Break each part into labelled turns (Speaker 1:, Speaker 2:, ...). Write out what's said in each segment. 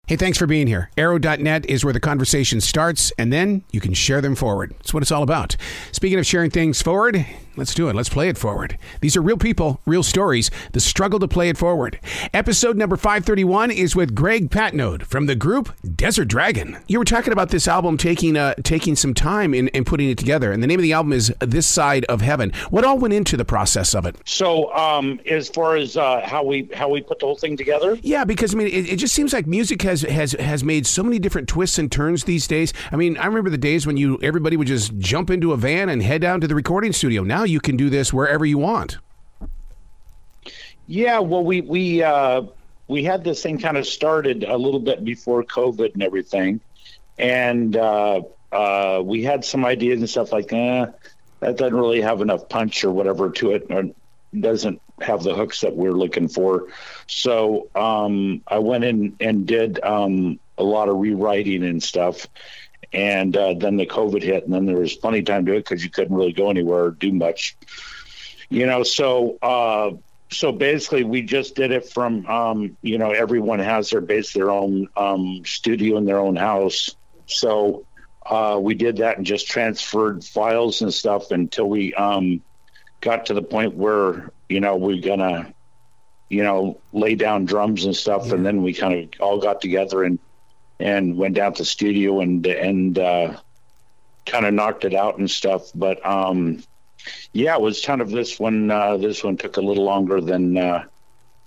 Speaker 1: Hey, thanks for being here. Arrow.net is where the conversation starts, and then you can share them forward. That's what it's all about. Speaking of sharing things forward, let's do it. Let's play it forward. These are real people, real stories, the struggle to play it forward. Episode number 531 is with Greg Patnode from the group Desert Dragon. You were talking about this album taking some time in putting it together, and the name of the album is This Side of Heaven. What all went into the process of it?
Speaker 2: So as far as how we put the whole thing together?
Speaker 1: Yeah, because, I mean, it just seems like music has made so many different twists and turns these days. I mean, I remember the days when everybody would just jump into a van and head down to the recording studio. Now you can do this wherever you want. Yeah,
Speaker 2: well, we had this thing kind of started a little bit before COVID and everything, and we had some ideas and stuff like that doesn't really have enough punch or whatever to it, or doesn't have the hooks that we're looking for. So I went in and did a lot of rewriting and stuff. And then the COVID hit, and then there was plenty of time to do it because you couldn't really go anywhere or do much. So basically we just did it from, everyone has their own studio in their own house. So we did that and just transferred files and stuff until we got to the point where, we're gonna, lay down drums and stuff. Yeah. And then we kind of all got together and went down to the studio and kind of knocked it out and stuff. But it was kind of this one took a little longer than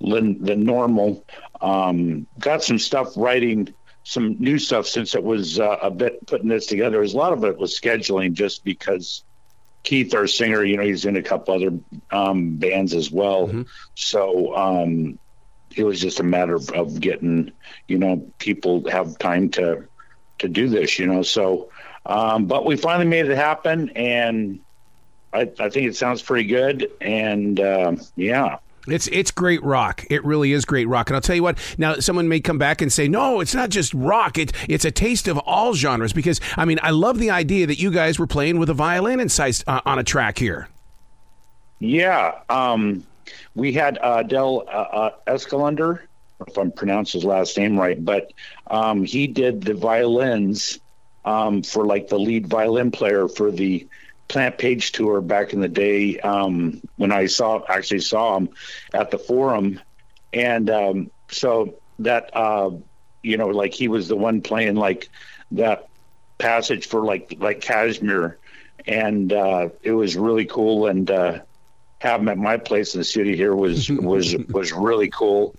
Speaker 2: normal. Got some stuff writing, some new stuff since it was a bit putting this together. A lot of it was scheduling, just because Keith, our singer, he's in a couple other bands as well. Mm-hmm. So it was just a matter of getting, people have time to do this, So, but we finally made it happen, and I think it sounds pretty good. And yeah.
Speaker 1: It's great rock. It really is great rock. And I'll tell you what, now someone may come back and say, no, it's not just rock. It's a taste of all genres, because, I mean, I love the idea that you guys were playing with a violin incised on a track here.
Speaker 2: Yeah. We had Del Escalander, if I'm pronouncing his last name right, but he did the violins for like the lead violin player for the Plant Page tour back in the day, when I actually saw him at the Forum. And so that like he was the one playing like that passage for like Kashmir, and it was really cool. And have him at my place in the studio here was really cool.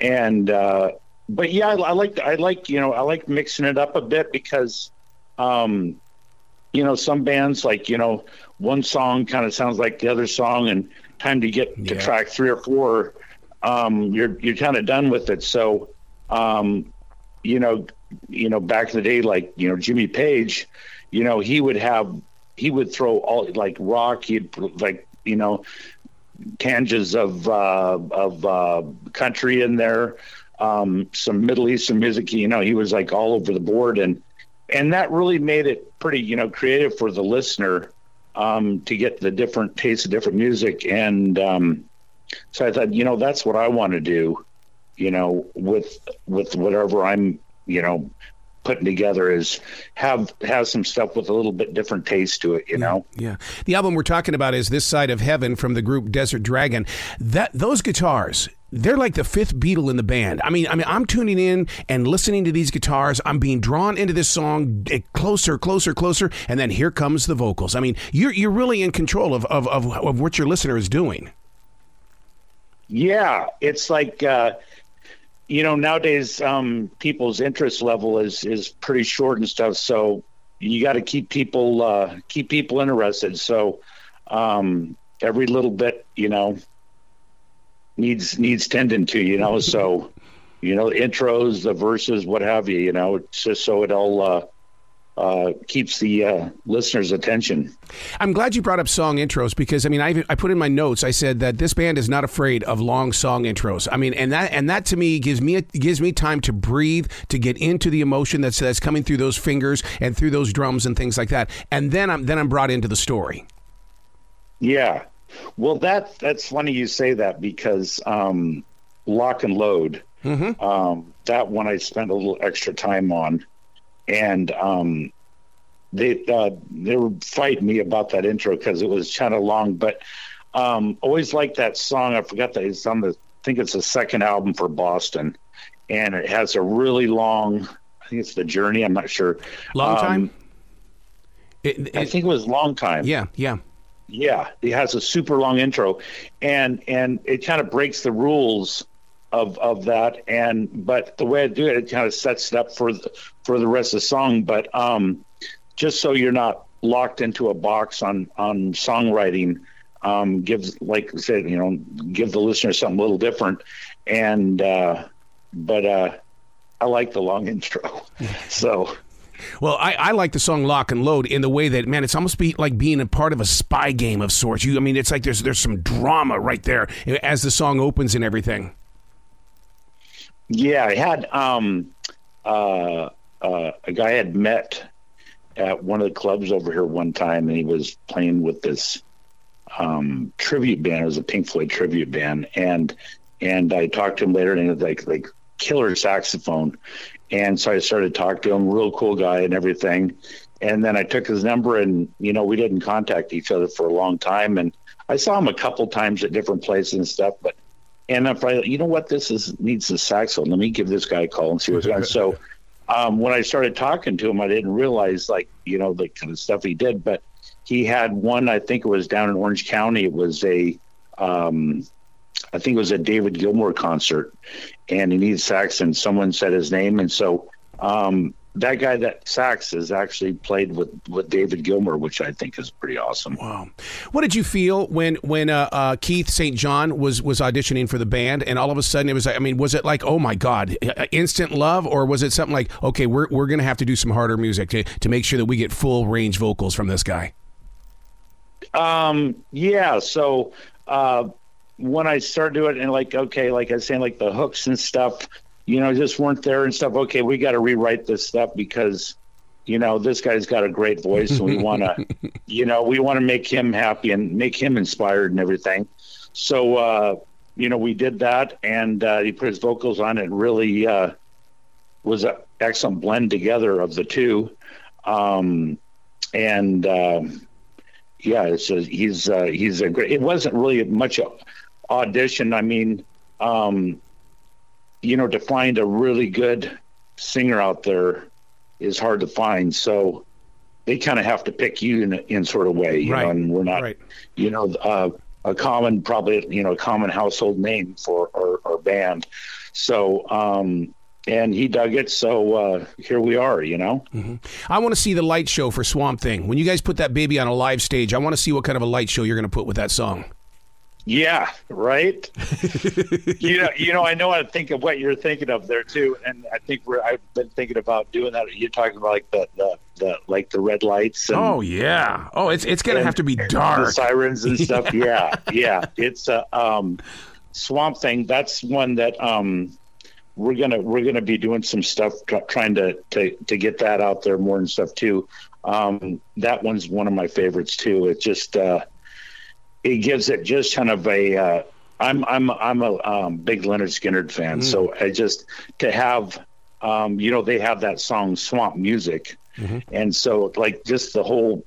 Speaker 2: And but yeah, I like mixing it up a bit, because some bands, like, one song kind of sounds like the other song, and time to get to track 3 or 4, you're kind of done with it. So, back in the day, like, Jimmy Page, he would throw all like rock, he'd like, tangents of country in there, some Middle Eastern music, he was like all over the board. And that really made it pretty, creative for the listener, to get the different tastes of different music. And so I thought, that's what I want to do, with whatever I'm, putting together, is have some stuff with a little bit different taste to it,
Speaker 1: Yeah. The album we're talking about is This Side of Heaven from the group Desert Dragon. Those guitars, they're like the fifth Beatle in the band. I mean, I'm tuning in and listening to these guitars. I'm being drawn into this song closer, and then here comes the vocals. I mean, you're really in control of what your listener is doing.
Speaker 2: Yeah, it's like nowadays people's interest level is pretty short and stuff. So you got to keep people interested. So every little bit, needs tending to, so, the intros, the verses, what have you, it's just so it all keeps the listener's attention.
Speaker 1: I'm glad you brought up song intros, because, I mean, I put in my notes, I said that this band is not afraid of long song intros. I mean, and that to me gives me time to breathe, to get into the emotion that's coming through those fingers and through those drums and things like that. And then I'm brought into the story.
Speaker 2: Yeah. Well, that's funny you say that, because Lock and Load, That one I spent a little extra time on, and they were fighting me about that intro because it was kind of long. But always liked that song. I forgot that it's on I think it's the second album for Boston, and it has a really long. I think it's The Journey. I'm not sure.
Speaker 1: Long time.
Speaker 2: I think it was Long Time.
Speaker 1: Yeah.
Speaker 2: Yeah, it has a super long intro, and it kind of breaks the rules of that. But the way I do it, it kind of sets it up for the rest of the song. But just so you're not locked into a box on songwriting, gives, like I said, give the listener something a little different. And but I like the long intro, so.
Speaker 1: Well, I like the song Lock and Load in the way that, man, it's almost like being a part of a spy game of sorts. I mean, it's like there's some drama right there as the song opens and everything.
Speaker 2: Yeah, I had a guy I had met at one of the clubs over here one time, and he was playing with this tribute band. It was a Pink Floyd tribute band, and I talked to him later, and he was like killer saxophone. And so I started talking to him, real cool guy and everything. And then I took his number, and, we didn't contact each other for a long time. And I saw him a couple times at different places and stuff. And I thought, you know what, needs a saxophone. Let me give this guy a call and see what's going on. So when I started talking to him, I didn't realize, the kind of stuff he did. But he had one, I think it was down in Orange County. It was I think it was a David Gilmour concert, and he needed sax, and someone said his name. And so that guy, that sax, has actually played with David Gilmour, which I think is pretty awesome.
Speaker 1: Wow. What did you feel when Keith St. John was auditioning for the band, and all of a sudden it was, was it like, oh my God, instant love, or was it something like, okay, we're going to have to do some harder music to make sure that we get full range vocals from this guy?
Speaker 2: Yeah. So, when I started doing it, and like I was saying, like the hooks and stuff, just weren't there and stuff. Okay, we got to rewrite this stuff because, this guy's got a great voice, and we want to, we want to make him happy and make him inspired and everything. So, we did that, and he put his vocals on it. Really was an excellent blend together of the two. Yeah, he's a great. It wasn't really much audition. To find a really good singer out there is hard to find. So they kind of have to pick you in sort of way,
Speaker 1: right.
Speaker 2: And we're not, a common household name for our band. So, and he dug it, so here we are,
Speaker 1: Mm-hmm. I want to see the light show for Swamp Thing. When you guys put that baby on a live stage, I want to see what kind of a light show you're going to put with that song.
Speaker 2: Yeah, right. I know how to think of what you're thinking of there too, and I think I've been thinking about doing that. You're talking about like the red lights. And,
Speaker 1: oh yeah. Oh, it's going to have to be dark.
Speaker 2: The sirens and stuff. Yeah. It's Swamp Thing. That's one that we're gonna be doing some stuff, trying to get that out there more and stuff too. That one's one of my favorites too. It just it gives it just kind of a. I'm a big Leonard Skinner fan, so I just to have they have that song Swamp Music, and so like just the whole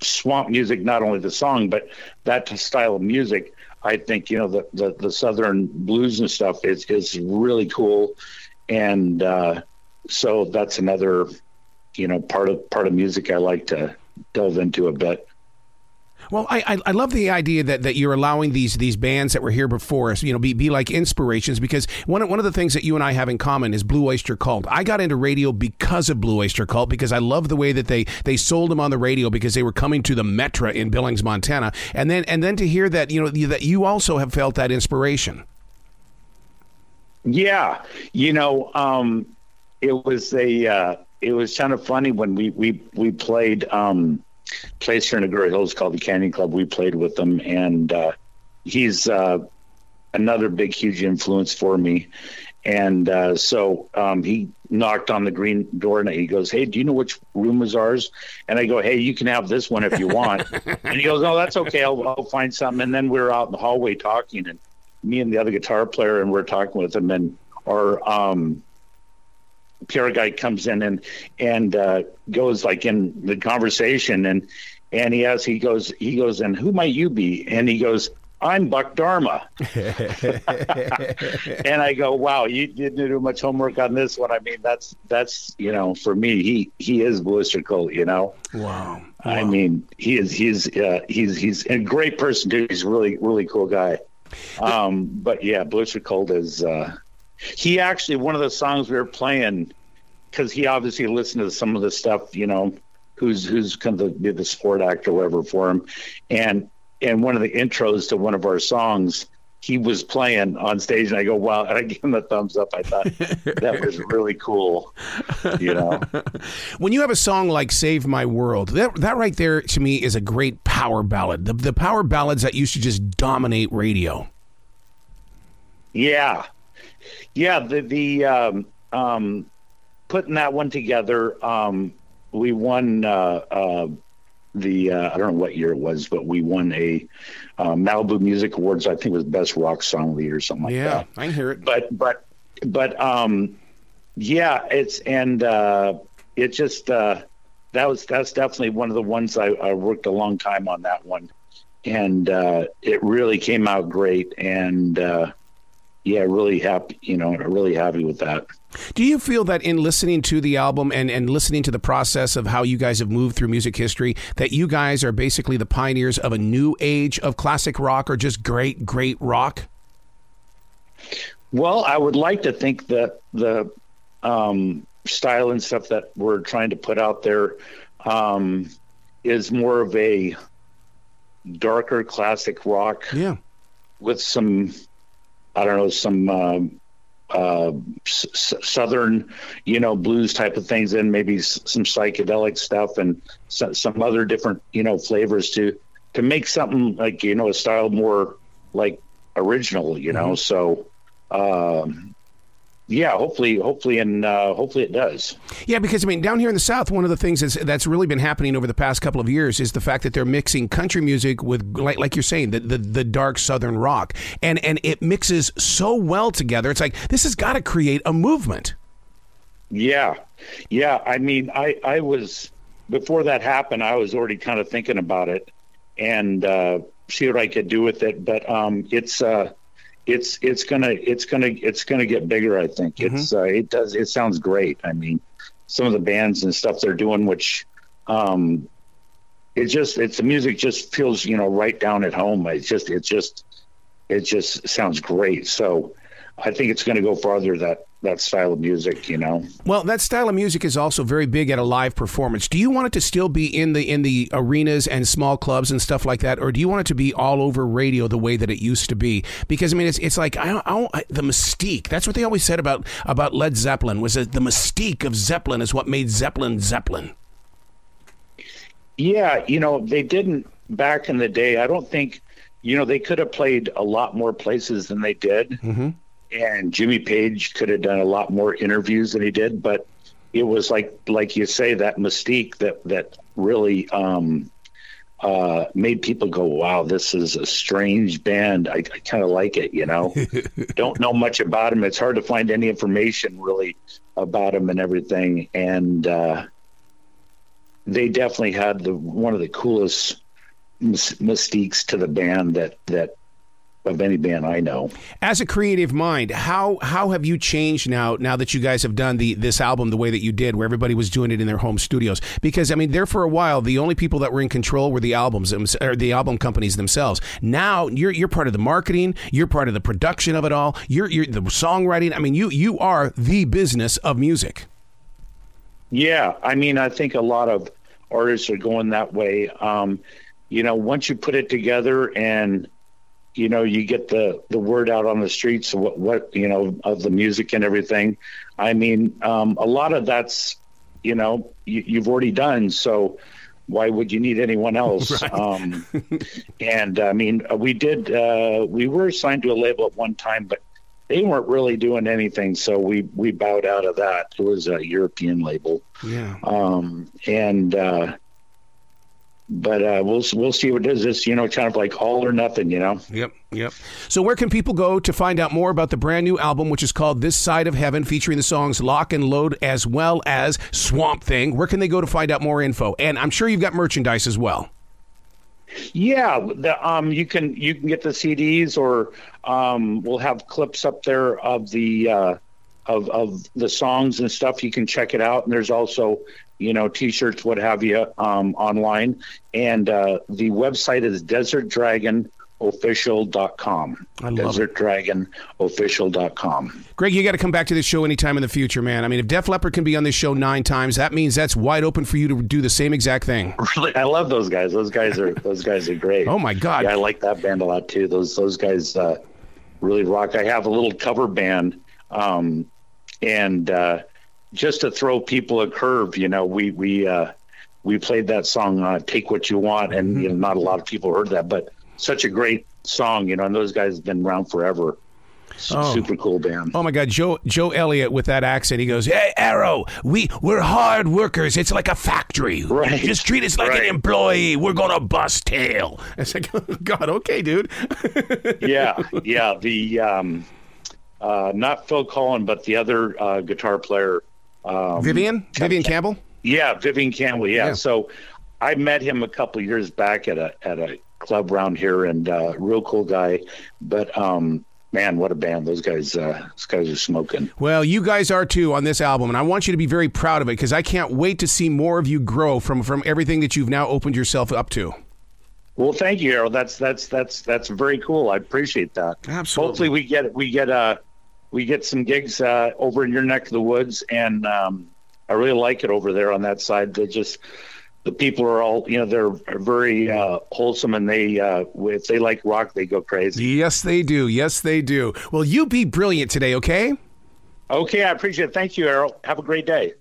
Speaker 2: swamp music, not only the song but that style of music. I think the Southern blues and stuff is really cool, and so that's another part of music I like to delve into a bit.
Speaker 1: Well, I love the idea that you're allowing these bands that were here before us, be like inspirations, because one of the things that you and I have in common is Blue Oyster Cult. I got into radio because of Blue Oyster Cult, because I love the way that they sold them on the radio, because they were coming to the Metra in Billings, Montana, and then to hear that that you also have felt that inspiration. Yeah, it was kind of funny when we played. Place here in Agoura Hills called the Canyon Club. We played with them, and he's another big, huge influence for me. And so he knocked on the green door, and he goes, "Hey, do you know which room is ours?" And I go, "Hey, you can have this one if you want." And he goes, "Oh, that's okay. I'll find something." And then we were out in the hallway talking, and me and the other guitar player, and we're talking with him, and
Speaker 2: PR guy comes in and goes like in the conversation and he goes, and who might you be? And he goes, I'm Buck Dharma. And I go, wow, you didn't do much homework on this one. I mean, that's for me, he is Blister Colt,
Speaker 1: Wow.
Speaker 2: I mean, he's a great person too. He's a really, really cool guy. But yeah, Blister Colt is, he actually, one of the songs we were playing, because he obviously listened to some of the stuff, who's kind of the support act or whatever for him. And one of the intros to one of our songs, he was playing on stage, and I go, wow. And I gave him a thumbs up. I thought that was really cool,
Speaker 1: When you have a song like Save My World, that right there to me is a great power ballad. The power ballads that used to just dominate radio.
Speaker 2: Yeah. Yeah. The putting that one together, we won, I don't know what year it was, but we won a Malibu Music Awards. I think it was Best Rock Song Lead or something like that.
Speaker 1: Yeah, I can hear it.
Speaker 2: But yeah, it's it just that's definitely one of the ones I worked a long time on that one, and it really came out great, and really happy, really happy with that.
Speaker 1: Do you feel that in listening to the album and listening to the process of how you guys have moved through music history, that you guys are basically the pioneers of a new age of classic rock, or just great, great rock?
Speaker 2: Well, I would like to think that the style and stuff that we're trying to put out there is more of a darker classic rock.
Speaker 1: Yeah.
Speaker 2: With some, I don't know, some southern, blues type of things, and maybe some psychedelic stuff and some other different, flavors to make something like, a style more like original,
Speaker 1: Mm-hmm.
Speaker 2: So, yeah, hopefully it does.
Speaker 1: Yeah, because down here in the South, one of the things that's really been happening over the past couple of years is the fact that they're mixing country music with, like you're saying, the dark Southern rock, and it mixes so well together. It's like, this has got to create a movement.
Speaker 2: Yeah. I was, before that happened, I was already kind of thinking about it and see what I could do with it, but it's gonna get bigger. I think
Speaker 1: Mm-hmm.
Speaker 2: it sounds great. I mean, some of the bands and stuff they're doing, which the music just feels, right down at home. It just sounds great. So I think it's going to go farther, that style of music,
Speaker 1: Well, that style of music is also very big at a live performance. Do you want it to still be in the arenas and small clubs and stuff like that, or do you want it to be all over radio the way that it used to be? Because it's like the mystique. That's what they always said about Led Zeppelin, was that the mystique of Zeppelin is what made Zeppelin Zeppelin.
Speaker 2: Yeah, they didn't back in the day. I don't think, they could have played a lot more places than they did.
Speaker 1: Mm-hmm.
Speaker 2: And Jimmy Page could have done a lot more interviews than he did, but it was like you say, that mystique that really made people go, wow, this is a strange band. I kind of like it, Don't know much about them. It's hard to find any information really about them and everything. And they definitely had one of the coolest mystiques to the band that of any band I know.
Speaker 1: As a creative mind, how have you changed now that you guys have done this album the way that you did, where everybody was doing it in their home studios? Because there for a while, the only people that were in control were the album companies themselves. Now you're part of the marketing, you're part of the production of it all, you're the songwriting. You are the business of music.
Speaker 2: Yeah, I think a lot of artists are going that way. Once you put it together and you get the word out on the streets of what of the music and everything. A lot of that's, you've already done. So why would you need anyone else? Right. We were signed to a label at one time, but they weren't really doing anything. So we bowed out of that. It was a European label.
Speaker 1: Yeah.
Speaker 2: we'll see what it is. It's, kind of like all or nothing,
Speaker 1: Yep. So where can people go to find out more about the brand new album, which is called This Side of Heaven, featuring the songs Lock and Load as well as Swamp Thing? Where can they go to find out more info? And I'm sure you've got merchandise as well.
Speaker 2: Yeah, you can get the CDs, or we'll have clips up there of the songs and stuff. You can check it out, and there's also T-shirts, what have you, online. And the website is desertdragonofficial.com.
Speaker 1: I love
Speaker 2: desertdragonofficial.com.
Speaker 1: Greg, you got to come back to this show anytime in the future, man. I mean, if Def Leppard can be on this show 9 times, that means that's wide open for you to do the same exact thing.
Speaker 2: Really, I love those guys. Those guys are great.
Speaker 1: Oh my God.
Speaker 2: Yeah, I like that band a lot too. Those guys really rock. I have a little cover band, and just to throw people a curve, we played that song, Take What You Want, and not a lot of people heard that, but such a great song, and those guys have been around forever. Super cool band.
Speaker 1: Oh my God, Joe Elliott with that accent. He goes, "Hey, Arrow, we're hard workers. It's like a factory.
Speaker 2: Right.
Speaker 1: Just treat us like an employee. We're gonna bust tail." It's like, oh God, okay, dude.
Speaker 2: Yeah. The not Phil Collin, but the other guitar player.
Speaker 1: Vivian Campbell.
Speaker 2: Yeah, Vivian Campbell. Yeah. So I met him a couple of years back at a club around here, and real cool guy. But man, what a band! Those guys are smoking.
Speaker 1: Well, you guys are too on this album, and I want you to be very proud of it, because I can't wait to see more of you grow from everything that you've now opened yourself up to.
Speaker 2: Well, thank you, Errol. That's very cool. I appreciate that.
Speaker 1: Absolutely.
Speaker 2: Hopefully, we get some gigs over in your neck of the woods, and I really like it over there on that side. The people are all, they're very wholesome, and they if they like rock, they go crazy.
Speaker 1: Yes, they do. Well, you be brilliant today, okay?
Speaker 2: Okay, I appreciate it. Thank you, Errol. Have a great day.